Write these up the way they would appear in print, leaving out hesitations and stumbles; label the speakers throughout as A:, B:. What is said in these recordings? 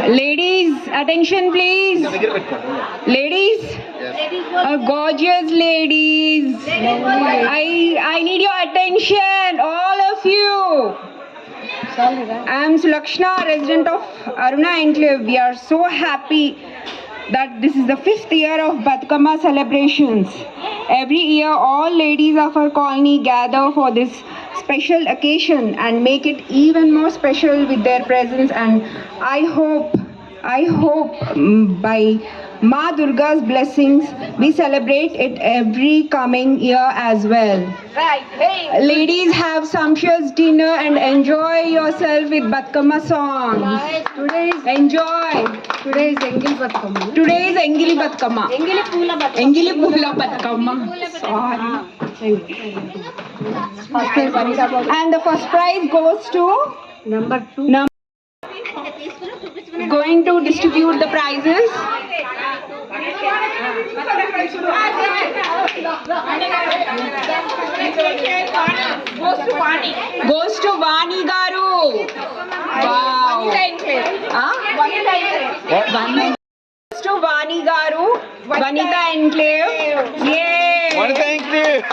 A: Ladies, attention please. Ladies, gorgeous ladies. I need your attention, all of you. I am Sulakshna, resident of Aruna Enclave. We are so happy that this is the 5th year of Batkama celebrations. Every year, all ladies of our colony gather for this special occasion and make it even more special with their presence. And I hope by Ma Durga's blessings, we celebrate it every coming year as well.
B: Right. Hey.
A: Ladies, have sumptuous dinner and enjoy yourself with Batkama songs. Enjoy.
B: Today is Engili Batkama.
A: Today is Engili Batkama.
B: Engili Pula Batkama.
A: Engili Pula Batkama. Sorry. And the first prize goes to
B: number 2.
A: Going to distribute the prizes. Goes to Vani Garu. Wow. Goes to Vani Garu. Vanita Enclave. Yay.
C: Vanita Enclave.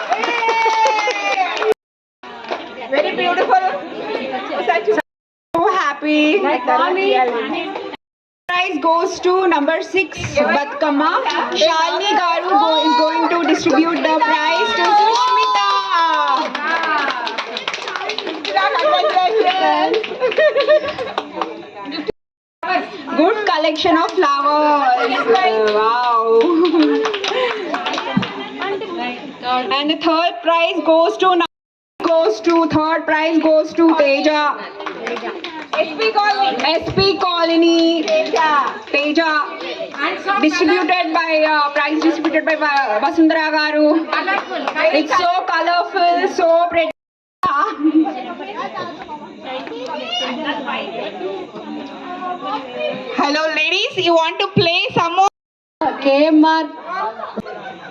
A: Very beautiful. So happy. Prize goes to number 6, Batkama. Shalini Garu is going to distribute the prize to Sushmita. Good collection of flowers. Wow. And the third prize goes to Teja. SP Colony. Teja. Distributed by Vasundhara Garu. It's so colorful, so pretty. Hello ladies, you want to play some more?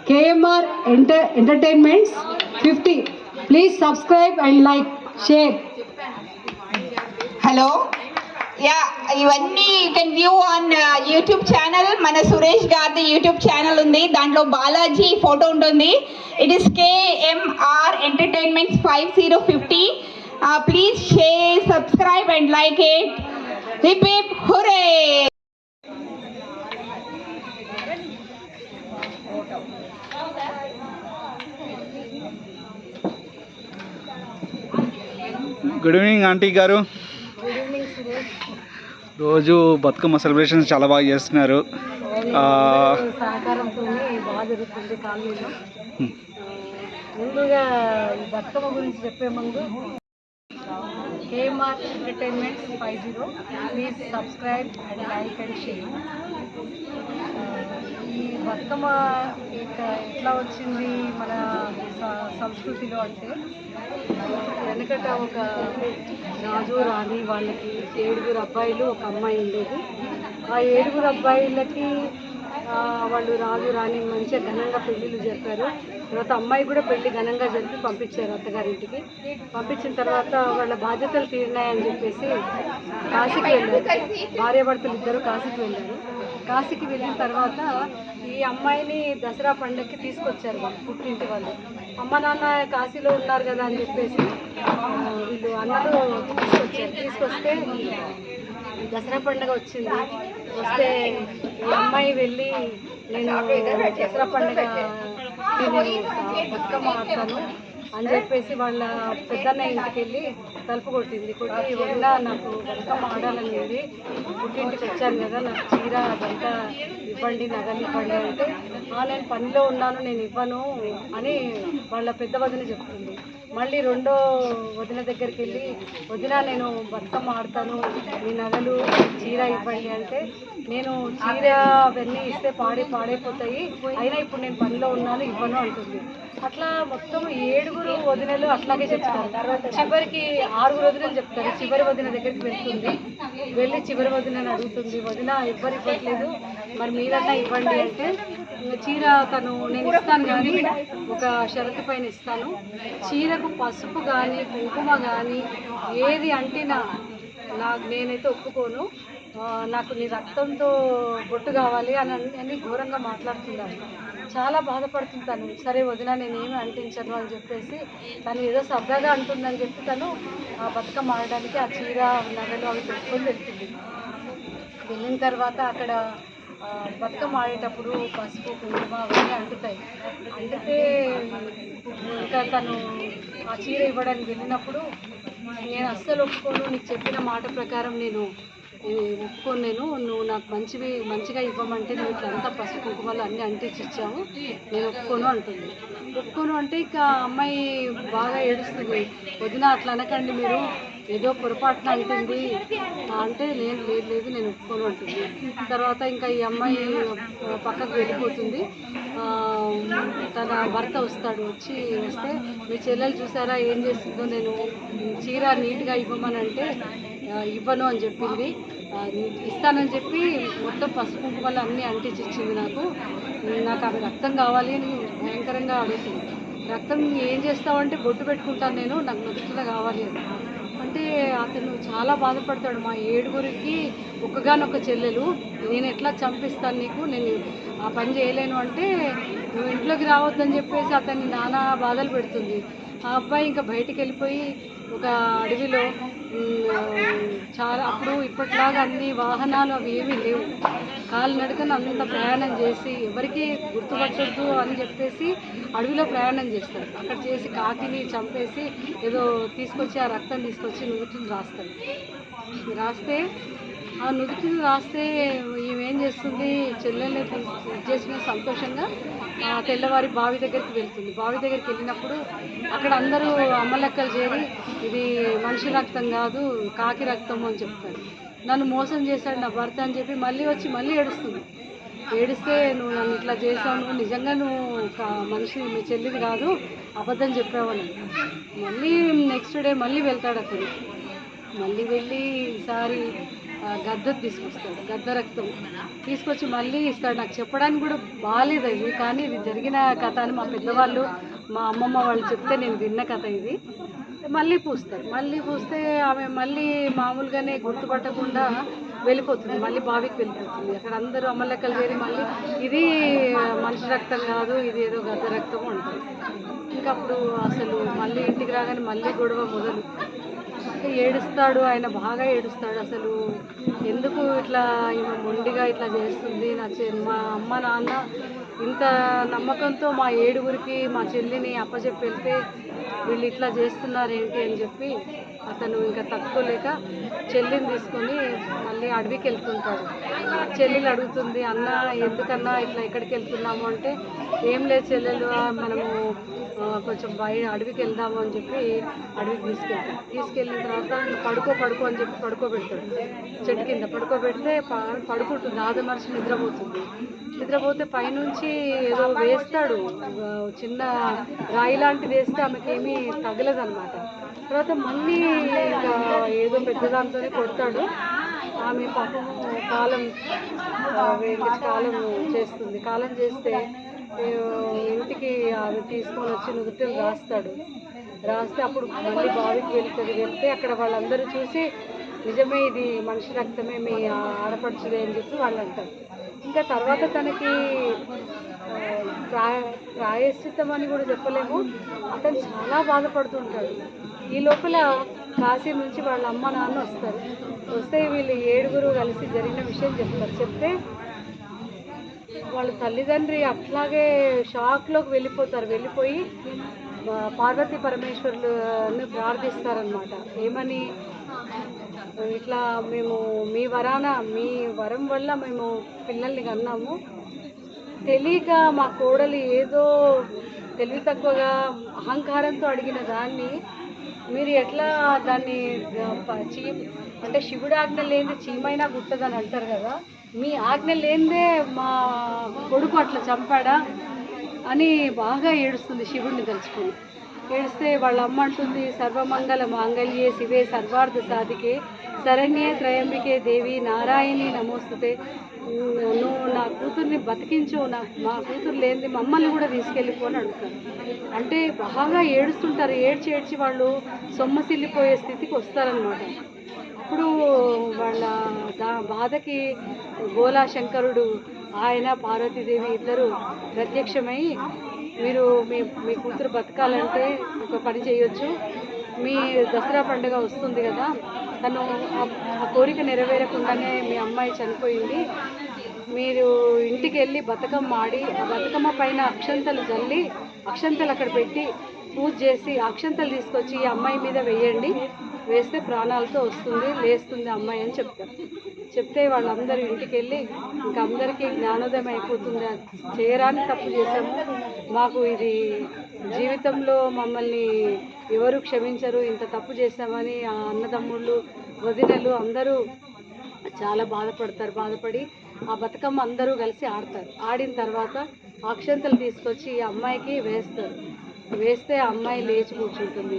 B: KMR Entertainments 50. Please subscribe and like, share.
A: Hello. Yeah, ఇవన్నీ you can view on YouTube channel. మన సురేష్ గారి YouTube channel ఉంది. దాంట్లో Balaji photo ఉంటుంది. It is KMR Entertainments 5050. Please share, subscribe and like it. Hip hip hooray!
C: Good evening aunty గారు. రోజు Bathukamma celebrations చాలా బాగా చేస్తున్నారు.
B: సహకారంతో బాగా జరుగుతుంది కాలనీలో. ముందుగా ఈ బతుకమ్మ గురించి చెప్పే ముందు KMR Entertainments 50. Please subscribe and like and share. ఈ బతుకమ్మ ఎట్లా వచ్చింది మన సంస్కృతిలో అంటే, వెనకట ఒక రాజు రాణి వాళ్ళకి 7 అబ్బాయిలు ఒక అమ్మాయి ఉండేది. ఆ 7 అబ్బాయిలకి వాళ్ళు రాజు రాణి మంచిగా ఘనంగా పెళ్ళిళ్ళు జరిపారు. తర్వాత అమ్మాయి కూడా పెళ్లి ఘనంగా జరిపి పంపించారు అత్తగారింటికి. పంపించిన తర్వాత వాళ్ళ బాధ్యతలు తీరినాయని చెప్పేసి కాశీకి వెళ్ళారు. భార్యాభర్తలు ఇద్దరు కాశీకి వెళ్ళారు. కాశీకి వెళ్ళిన తర్వాత ఈ అమ్మాయిని దసరా పండుగకి తీసుకొచ్చారు వాళ్ళు, పుట్టింటి వాళ్ళు. అమ్మ నాన్న కాశీలో ఉన్నారు కదా అని చెప్పేసి వీళ్ళు అన్నలు తీసుకొస్తే దసరా పండుగ వచ్చింది. వస్తే ఈ అమ్మాయి వెళ్ళి నేను దసరా పండుగ బతుకమ్మ ఆడతాను అని చెప్పేసి వాళ్ళ పెద్దన్న ఇంటికి వెళ్ళి తలుపు కొట్టింది. కొట్టి వల్ల నాకు బతుకమ్మ ఆడాలని ఉంది, పుట్టింటికి వచ్చాను కదా, నాకు చీర అదంతా ఇవ్వండి, నగలు ఇవ్వండి అంటే, నేను పనిలో ఉన్నాను, నేను ఇవ్వను అని వాళ్ళ పెద్ద వదిన చెప్తుంది. మళ్ళీ రెండో వదిన దగ్గరికి వెళ్ళి, వదిన నేను బతుకమ్మ ఆడతాను, మీ నగలు చీర ఇవ్వండి అంటే, నేను చీర అవన్నీ ఇస్తే పాడైపోతాయి, అయినా ఇప్పుడు నేను పనిలో ఉన్నాను, ఇవ్వను అంటుంది. అట్లా మొత్తం 7 వదినలు అట్లాగే చెప్తారు. చివరికి 6 వదినలు చెప్తారు. చివరి వదిన దగ్గరికి వెళ్తుంది. వెళ్ళి చివరి వదినని అడుగుతుంది, వదిన ఎవ్వరు ఇవ్వట్లేదు, మరి మీరన్నా ఇవ్వండి అంటే, చీర నేను ఇస్తాను కానీ ఒక షరతు పైన ఇస్తాను, చీరకు పసుపు కానీ కుంకుమ కానీ ఏది అంటినా నేనైతే ఒప్పుకోను, నాకు నీ రక్తంతో బొట్టు కావాలి అని ఘోరంగా మాట్లాడుతున్నాను. చాలా బాధపడుతుంది తను. సరే వదిన నేనేమి అంటించను అని చెప్పేసి తను ఏదో సరదాగా అంటుందని చెప్పి తను ఆ బతుకమ్మ ఆడడానికి ఆ చీర నగలు అవి పెట్టుకొని వెళ్తుంది. వెళ్ళిన తర్వాత అక్కడ బతుకమ్మ ఆడేటప్పుడు పసుపు కుంకుమ అవన్నీ అంటుతాయి. అంటితే ఇంకా తను ఆ చీర ఇవ్వడానికి వెళ్ళినప్పుడు నేను అస్సలు ఒప్పుకోను, నీకు చెప్పిన మాట ప్రకారం నేను ఒప్పుకోను, నువ్వు నాకు మంచిగా ఇవ్వమంటే నువ్వు ఇట్లా అంతా పసుపు కుంకుమలు అన్నీ అంటించి ఇచ్చావు, నేను ఒప్పుకోను అంటుంది. ఒప్పుకోను అంటే ఇక అమ్మాయి బాగా ఏడుస్తుంది. వదిన అట్లా అనకండి, మీరు ఏదో పొరపాటున అంటుంది అంటే లేదు నేను ఒప్పుకోను అంటుంది. తర్వాత ఇంకా ఈ అమ్మాయి పక్కకు వెళ్ళిపోతుంది. తన భర్త వస్తే మీ చెల్లెలు చూసారా ఏం చేస్తుందో, నేను చీర నీట్గా ఇవ్వమని అంటే ఇవ్వను అని చెప్పింది, ఇస్తానని చెప్పి మొత్తం పసుపు కుంకుమలు అన్నీ అంటించి ఇచ్చింది. నాకు ఆమె రక్తం కావాలి అని భయంకరంగా అడుగుతుంది. రక్తం ఏం చేస్తావంటే బొట్టు పెట్టుకుంటాను నేను, నాకు నుదుటిన కావాలి అని అంటే అతను చాలా బాధపడతాడు. మా 7గురికి ఒక్కగానొక్క చెల్లెలు, నేను ఎట్లా చంపిస్తాను నీకు, నేను ఆ పని చేయలేను అంటే నువ్వు ఇంట్లోకి రావద్దని చెప్పేసి అతన్ని నానా బాధలు పెడుతుంది. ఆ అబ్బాయి ఇంకా బయటికి వెళ్ళిపోయి ఒక అడవిలో చాలా అప్పుడు ఇప్పట్లాగా అన్ని వాహనాలు అవి ఏమీ లేవు, కాలినడకన అంత ప్రయాణం చేసి ఎవరికి గుర్తుపట్టొద్దు అని చెప్పేసి అడవిలో ప్రయాణం చేస్తారు. అక్కడ చేసి కాకిని చంపేసి ఏదో తీసుకొచ్చి ఆ రక్తం తీసుకొచ్చి నుదుటిని రాస్తారు. రాస్తే ఆ నుదుటిని రాస్తే ఈమెం చేస్తుంది, చెల్లెల్ని చేసిన సంతోషంగా తెల్లవారి బావి దగ్గరికి వెళ్తుంది. బావి దగ్గరికి వెళ్ళినప్పుడు అక్కడ అందరూ అమ్మలెక్కలు చేరి ఇది మనిషి రక్తం కాదు కాకి రక్తం అని చెప్తారు. నన్ను మోసం చేశాడు నా భర్త అని చెప్పి మళ్ళీ ఏడుస్తుంది. ఏడిస్తే నువ్వు నన్ను ఇట్లా చేశావు, నిజంగా నువ్వు మనిషి మీ చెల్లిది కాదు అబద్ధం చెప్పావని. మళ్ళీ నెక్స్ట్ డే మళ్ళీ వెళ్తాడు అతను. మళ్ళీ వెళ్ళి ఈసారి గద్ద తీసుకొస్తాడు, గద్ద రక్తం తీసుకొచ్చి మళ్ళీ ఇస్తాడు. నాకు చెప్పడానికి కూడా బాగాలేదు ఇది, కానీ ఇది జరిగిన కథ అని మా పెద్దవాళ్ళు మా అమ్మమ్మ వాళ్ళు చెప్తే నేను విన్న కథ ఇది. మళ్ళీ పూస్తే ఆమె మళ్ళీ మామూలుగానే గుర్తుపట్టకుండా వెళ్ళిపోతుంది, మళ్ళీ బావికి వెళ్ళిపోతుంది. అక్కడ అందరూ అమ్మలెక్కలు చేరి మళ్ళీ ఇది మనిషి రక్తం కాదు ఇది ఏదో గద్ద రక్తం అంటారు. ఇంకా అప్పుడు అసలు మళ్ళీ ఇంటికి రాగానే మళ్ళీ గొడవ మొదలు. ఏడుస్తాడు ఆయన, బాగా ఏడుస్తాడు. అసలు ఎందుకు ఇట్లా ఈమె మొండిగా ఇట్లా చేస్తుంది, మా అమ్మ నాన్న ఇంత నమ్మకంతో మా 7గురికి మా చెల్లిని అప్పచెప్పి వెళ్తే వీళ్ళు ఇట్లా చేస్తున్నారు ఏంటి అని చెప్పి అతను ఇంకా తట్టుకోలేక చెల్లిని తీసుకొని మళ్ళీ అడవికి వెళ్తుంటాడు. చెల్లెలు అడుగుతుంది, అన్న ఎందుకన్నా ఇట్లా ఎక్కడికి వెళ్తున్నాము అంటే ఏం లేదు చెల్లెలు, మనము కొంచెం అడవికి వెళ్దాము అని చెప్పి అడవికి తీసుకెళ్ళిన తర్వాత పడుకో అని చెప్పి పడుకోబెడతాడు. చెట్టు కింద పడుకోబెడితే పడుకుంటుంది, ఆదమర్చి నిద్రపోతే పైనుంచి ఏదో వేస్తాడు, చిన్న రాయి లాంటిది వేస్తే ఆమెకేమీ తగలదన్నమాట. తర్వాత మళ్ళీ ఏదో పెద్ద దాంతోనే కొడతాడు. ఆమె పాపము కాలం చేస్తుంది. కాలం చేస్తే ఇంటికి ఆమె తీసుకొని వచ్చి నుదుటిని రాస్తే అప్పుడు మళ్ళీ బావికి వెళ్తే అక్కడ వాళ్ళందరూ చూసి నిజమే ఇది మనిషి రక్తమే మీ ఆడపడుచుదే అని చెప్పి వాళ్ళు అంటారు. ఇంకా తర్వాత తనకి ప్రాయశ్చిత్తం అని కూడా చెప్పలేము, అతను చాలా బాధపడుతుంటాడు. ఈ లోపల కాశీ నుంచి వాళ్ళ అమ్మ నాన్న వస్తే వీళ్ళు 7గురు కలిసి జరిగిన విషయం చెప్తే వాళ్ళ తల్లిదండ్రి అట్లాగే షాక్లోకి వెళ్ళిపోయి పార్వతీ పరమేశ్వరులను ప్రార్థిస్తారనమాట. ఏమని, ఇట్లా మేము మీ వరం వల్ల మేము పిల్లల్ని కన్నాము, తెలియక మా కోడలు ఏదో తెలివి తక్కువగా అహంకారంతో అడిగిన దాన్ని మీరు ఎట్లా దాన్ని అంటే శివుడి ఆజ్ఞ లేనిదే చీమైనా గుట్టదని అంటారు కదా, మీ ఆజ్ఞ లేనిదే మా కొడుకు అట్లా చంపాడా అని బాగా ఏడుస్తుంది శివుడిని తలుచుకొని. ఏడిస్తే వాళ్ళ అమ్మ అంటుంది, సర్వమంగళ మాంగళ్యే శివే సర్వార్థ సాధికే శరణ్యే త్రయంబికే దేవి నారాయణి నమోస్తుతే, నువ్వు నా కూతుర్ని బతికించు, మా కూతురు లేనిది మమ్మల్ని కూడా తీసుకెళ్ళిపో అని అడుగుతారు. అంటే బాగా ఏడుస్తుంటారు. ఏడ్చి వాళ్ళు సొమ్మసిల్లిపోయే స్థితికి వస్తారనమాట. అప్పుడు వాళ్ళ బాధకి గోలా శంకరుడు ఆయన పార్వతీదేవి ఇద్దరు ప్రత్యక్షమై మీరు మీ కూతురు బతకాలంటే ఒక పని చేయొచ్చు, మీ దసరా పండుగ వస్తుంది కదా, తను ఆ కోరిక నెరవేరకుండానే మీ అమ్మాయి చనిపోయింది, మీరు ఇంటికి వెళ్ళి బతుకమ్మ ఆడి ఆ బతుకమ్మ పైన అక్షంతలు జల్లి అక్షంతలు అక్కడ పెట్టి పూజ చేసి అక్షంతలు తీసుకొచ్చి ఈ అమ్మాయి మీద వేయండి, వేస్తే ప్రాణాలతో వస్తుంది, లేస్తుంది అమ్మాయి అని చెప్తారు. చెప్తే వాళ్ళందరూ ఇంటికి వెళ్ళి ఇంకా అందరికీ జ్ఞానోదయం అయిపోతుంది, చేయరాని తప్పు చేశాము, మాకు ఇది జీవితంలో మమ్మల్ని ఎవరు క్షమించరు, ఇంత తప్పు చేశామని ఆ అన్నదమ్ముళ్ళు వదినలు అందరూ చాలా బాధపడి ఆ బతుకమ్మ అందరూ కలిసి ఆడతారు. ఆడిన తర్వాత అక్షంతలు తీసుకొచ్చి ఈ అమ్మాయికి వేస్తారు. వేస్తే ఆ అమ్మాయి లేచి కూర్చుంటుంది.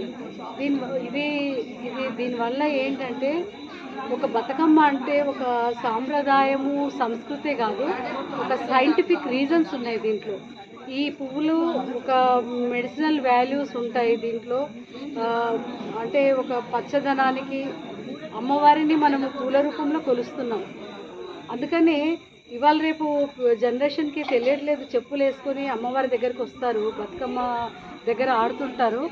B: దీనివల్ల ఏంటంటే ఒక బతుకమ్మ అంటే ఒక సాంప్రదాయము సంస్కృతే కాదు, ఒక సైంటిఫిక్ రీజన్స్ ఉన్నాయి దీంట్లో. ఈ పువ్వులు ఒక మెడిసినల్ వాల్యూస్ ఉంటాయి దీంట్లో. అంటే ఒక పచ్చదనానికి అమ్మవారిని మనము పూల రూపంలో కొలుస్తున్నాం. అందుకని ఇవాళ రేపు జనరేషన్కి తెలియట్లేదు, చెప్పులు వేసుకొని అమ్మవారి దగ్గరికి వస్తారు, బతుకమ్మ దగ్గర ఆడుతుంటారు.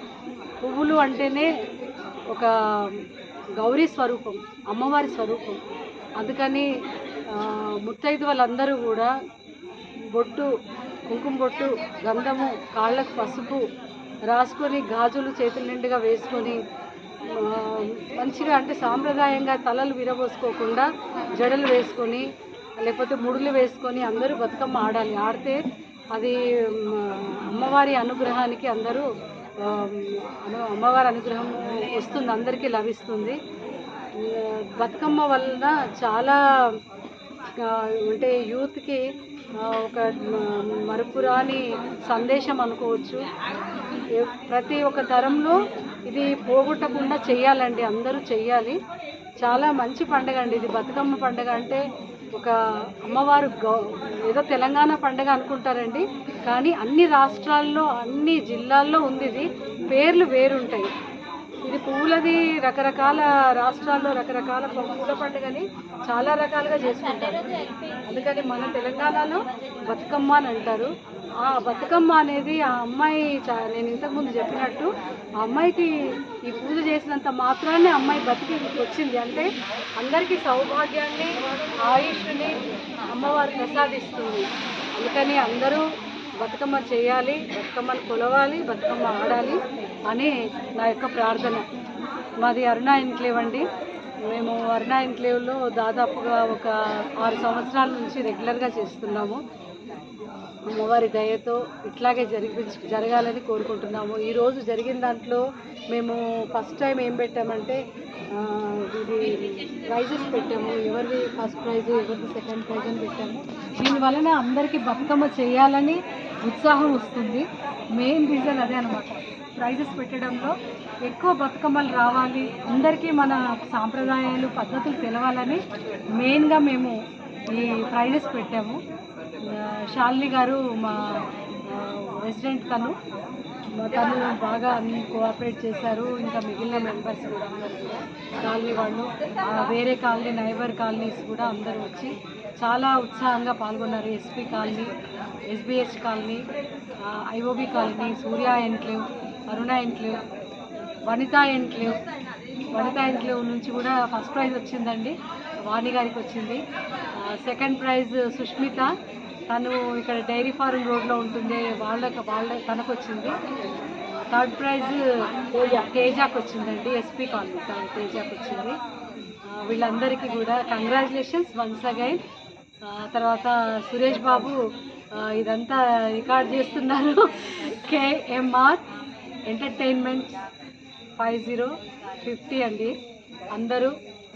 B: పువ్వులు అంటేనే ఒక గౌరీ స్వరూపం, అమ్మవారి స్వరూపం. అందుకని ముత్తైదు వాళ్ళందరూ కూడా బొట్టు, కుంకుమ బొట్టు, గంధము, కాళ్ళకు పసుపు రాసుకొని గాజులు చేతుల నిండుగా వేసుకొని మంచిగా అంటే సాంప్రదాయంగా తలలు విరబోసుకోకుండా జడలు వేసుకొని లేకపోతే ముడులు వేసుకొని అందరూ బతుకమ్మ ఆడాలి. ఆడితే అది అమ్మవారి అనుగ్రహానికి అందరూ అమ్మవారి అనుగ్రహం వస్తుంది, అందరికీ లభిస్తుంది. బతుకమ్మ వలన చాలా అంటే యూత్కి ఒక మరుపురాని సందేశం అనుకోవచ్చు. ప్రతి ఒక్క తరంలో ఇది పోగొట్టకుండా చెయ్యాలండి, అందరూ చెయ్యాలి. చాలా మంచి పండుగ అండి ఇది. బతుకమ్మ పండుగ అంటే ఒక అమ్మవారు ఏదో తెలంగాణ పండుగ అనుకుంటారండి, కానీ అన్ని రాష్ట్రాల్లో అన్ని జిల్లాల్లో ఉంది. ఇది పేర్లు వేరుంటాయి. ఇది పువ్వులది రకరకాల రాష్ట్రాల్లో రకరకాల పూల పండుగని చాలా రకాలుగా చేసుకుంటారు. అందుకని మన తెలంగాణలో బతుకమ్మ అని అంటారు. ఆ బతుకమ్మ అనేది ఆ అమ్మాయి నేను ఇంతకుముందు చెప్పినట్టు ఆ అమ్మాయికి ఈ పూజ చేసినంత మాత్రాన్ని అమ్మాయి బతికి వచ్చింది అంటే అందరికీ సౌభాగ్యాన్ని ఆయుష్ని అమ్మవారు ప్రసాదిస్తుంది. అందుకని అందరూ బతుకమ్మ చేయాలి, బతుకమ్మను కొలవాలి, బతుకమ్మ ఆడాలి అని నా యొక్క ప్రార్థన. మాది అరుణ ఎన్క్లేవ్ అండి. మేము అరుణ ఎన్క్లేవ్లో దాదాపుగా ఒక 6 సంవత్సరాల నుంచి రెగ్యులర్గా చేస్తున్నాము. అమ్మవారి దయతో ఇట్లాగే జరగాలని కోరుకుంటున్నాము. ఈరోజు జరిగిన దాంట్లో మేము ఫస్ట్ టైం ఏం పెట్టామంటే ఇది ప్రైజెస్ పెట్టాము. ఎవరిది ఫస్ట్ ప్రైజ్, ఎవరిది సెకండ్ ప్రైజ్ అని పెట్టాము. దీనివలన అందరికీ బతుకమ్మ చేయాలని ఉత్సాహం వస్తుంది. మెయిన్ రీజన్ అదే అనమాట. ప్రైజెస్ పెట్టడంలో ఎక్కువ బతుకమ్మలు రావాలి, అందరికీ మన సాంప్రదాయాలు పద్ధతులు తెలవాలని మెయిన్గా మేము ఈ ప్రైజెస్ పెట్టాము. శాలిని గారు మా రెసిడెంట్, తను బాగా అన్ని కోఆపరేట్ చేశారు. ఇంకా మిగిలిన మెంబర్స్ కూడా కాలనీ వాళ్ళు, వేరే కాలనీ నైబర్ కాలనీస్ కూడా అందరూ వచ్చి చాలా ఉత్సాహంగా పాల్గొన్నారు. SP colony, SBH colony, IOB colony, Surya enclave, Aruna enclave, Vanitha enclave నుంచి కూడా ఫస్ట్ ప్రైజ్ వచ్చిందండి, వాణి గారికి వచ్చింది. సెకండ్ ప్రైజ్ సుష్మిత, తను ఇక్కడ డైరీ ఫార్మ్ రోడ్లో ఉంటుంది, తనకు వచ్చింది. థర్డ్ ప్రైజ్ తేజాకు వచ్చిందండి, ఎస్పీ కాలనీ తేజాకు వచ్చింది. వీళ్ళందరికీ కూడా కంగ్రాచులేషన్స్ వన్స్ అగైన్. తర్వాత సురేష్ బాబు ఇదంతా రికార్డ్ చేస్తున్నారు. KMR ఎంటర్టైన్మెంట్ 5050 అండి. అందరూ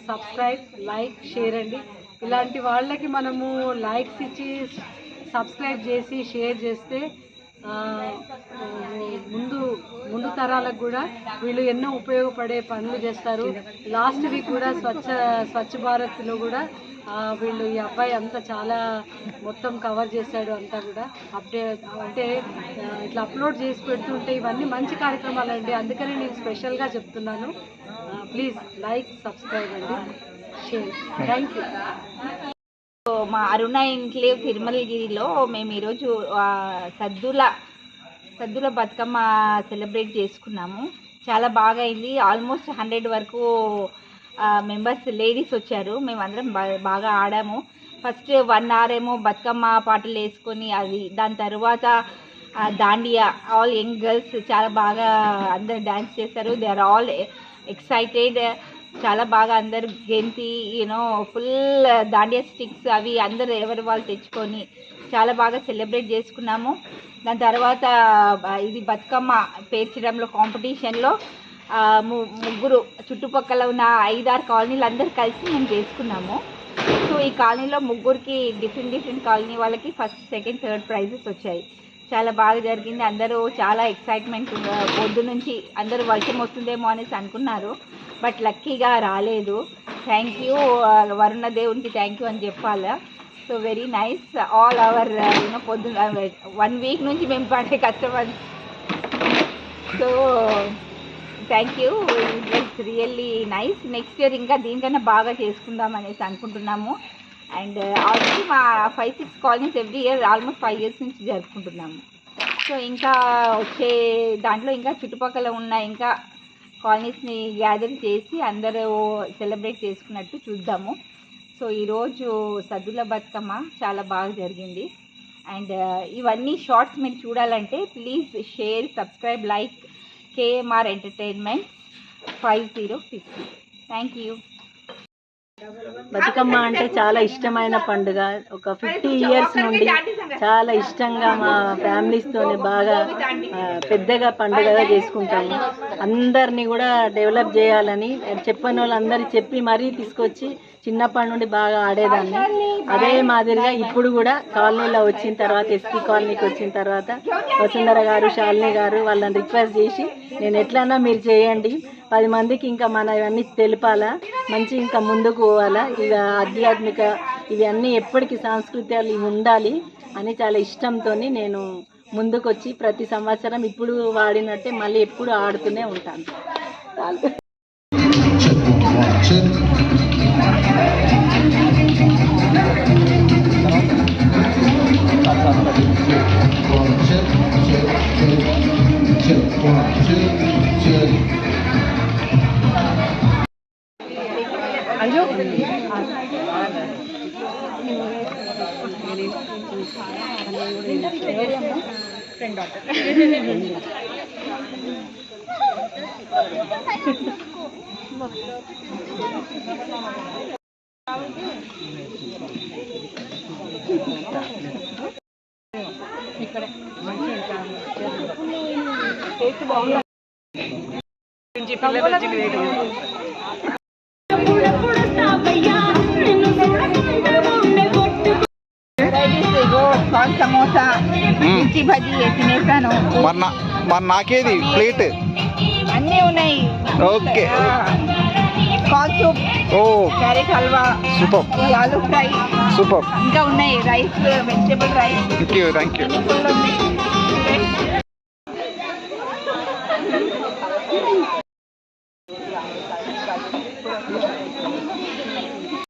B: సబ్స్క్రైబ్, లైక్, షేర్ అండి. ఇలాంటి వాళ్ళకి మనము లైక్స్ ఇచ్చి సబ్స్క్రైబ్ చేసి షేర్ చేస్తే ముందు ముందు తరాలకు కూడా వీళ్ళు ఎన్నో ఉపయోగపడే పనులు చేస్తారు. లాస్ట్ వీక్ కూడా స్వచ్ఛ భారత్లో కూడా వీళ్ళు ఈ అబ్బాయి అంతా చాలా మొత్తం కవర్ చేశాడు. అంతా కూడా అప్డేట్ అంటే ఇట్లా అప్లోడ్ చేసి పెడుతుంటే ఇవన్నీ మంచి కార్యక్రమాలు అండి. అందుకని నేను స్పెషల్గా చెప్తున్నాను. ప్లీజ్ లైక్, సబ్స్క్రైబ్ అండి, షేర్. Thank you.
D: మా అరుణ ఎన్క్లేవ్ తిరుమలగిరిలో మేము ఈరోజు సద్దుల బతుకమ్మ సెలబ్రేట్ చేసుకున్నాము. చాలా బాగా అయింది. ఆల్మోస్ట్ 100 వరకు మెంబర్స్ లేడీస్ వచ్చారు. మేమందరం బాగా ఆడాము. ఫస్ట్ 1 hour ఏమో బతుకమ్మ పాటలు వేసుకొని దాని తర్వాత దాండియా, ఆల్ యంగ్ గర్ల్స్ చాలా బాగా అందరు డ్యాన్స్ చేశారు. They are all excited. చాలా బాగా అందరు గెంతి ఫుల్ దాండియా స్టిక్స్ అవి అందరు ఎవరి వాళ్ళు తెచ్చుకొని చాలా బాగా సెలబ్రేట్ చేసుకున్నాము. దాని తర్వాత ఇది బతుకమ్మ పేర్చడంలో కాంపిటీషన్లో ముగ్గురు చుట్టుపక్కల ఉన్న 5-6 కాలనీలు అందరు కలిసి మేము చేసుకున్నాము. సో ఈ కాలనీలో ముగ్గురికి డిఫరెంట్ కాలనీ వాళ్ళకి ఫస్ట్, సెకండ్, థర్డ్ ప్రైజెస్ వచ్చాయి. చాలా బాగా జరిగింది. అందరూ చాలా ఎక్సైట్మెంట్. పొద్దు నుంచి అందరూ వర్షం వస్తుందేమో అనేసి అనుకున్నారు, బట్ లక్కీగా రాలేదు. థ్యాంక్ యూ వరుణ దేవునికి థ్యాంక్ యూ అని చెప్పాలా. So very nice. All our పొద్దున్న 1 week నుంచి మేము పడే customers. So thank you. It was really nice. Next year ఇంకా దీనికన్నా బాగా చేసుకుందాం అనేసి అనుకుంటున్నాము. అండ్ ఆల్రెడీ మా 5-6 colonies every year almost 5 years నుంచి జరుపుకుంటున్నాము. సో ఇంకా వచ్చే దాంట్లో ఇంకా చుట్టుపక్కల ఉన్న ఇంకా కాలనీస్ని గ్యాదర్ చేసి అందరూ సెలబ్రేట్ చేసుకున్నట్టు చూద్దాము. సో ఈరోజు సద్దుల బతుకమ్మ చాలా బాగా జరిగింది. అండ్ ఇవన్నీ షార్ట్స్ మీరు చూడాలంటే please share, subscribe, like KMR entertainment 5050. Thank you.
B: Bathukamma అంటే చాలా ఇష్టమైన పండుగ. ఒక 50 years నుండి చాలా ఇష్టంగా మా ఫ్యామిలీస్తోనే బాగా పెద్దగా పండుగగా చేసుకుంటాము. అందరినీ కూడా డెవలప్ చేయాలని చెప్పని వాళ్ళందరికీ చెప్పి మరీ తీసుకొచ్చి చిన్నప్పటి నుండి బాగా ఆడేదాన్ని. అదే మాదిరిగా ఇప్పుడు కూడా కాలనీలో వచ్చిన తర్వాత, ఎస్పీ కాలనీకి వచ్చిన తర్వాత వసుంధర గారు, శాలిని గారు వాళ్ళని రిక్వెస్ట్ చేసి నేను ఎట్లన్నా మీరు చేయండి, 10 మందికి ఇంకా మన ఇవన్నీ తెలిపాలా, మంచి ఇంకా ముందుకు పోవాలా, ఇక ఆధ్యాత్మిక ఇవన్నీ ఎప్పటికీ సాంస్కృత్యాలు ఇవి ఉండాలి అని చాలా ఇష్టంతో నేను ముందుకు వచ్చి ప్రతి సంవత్సరం ఇప్పుడు వాడినట్టే మళ్ళీ ఎప్పుడు ఆడుతూనే ఉంటాను.
D: సమోసా, మిర్చి బజ్జీ తినేసాను.
C: మరి నాకేది ప్లేట్
D: అన్నీ ఉన్నాయి.
C: Okay.
D: Corn soup, carrot halwa,
C: super,
D: aloo fry,
C: super.
D: ఇంకా ఉన్నాయి. Rice, vegetable rice.
C: Thank you.
D: Full ఉంది.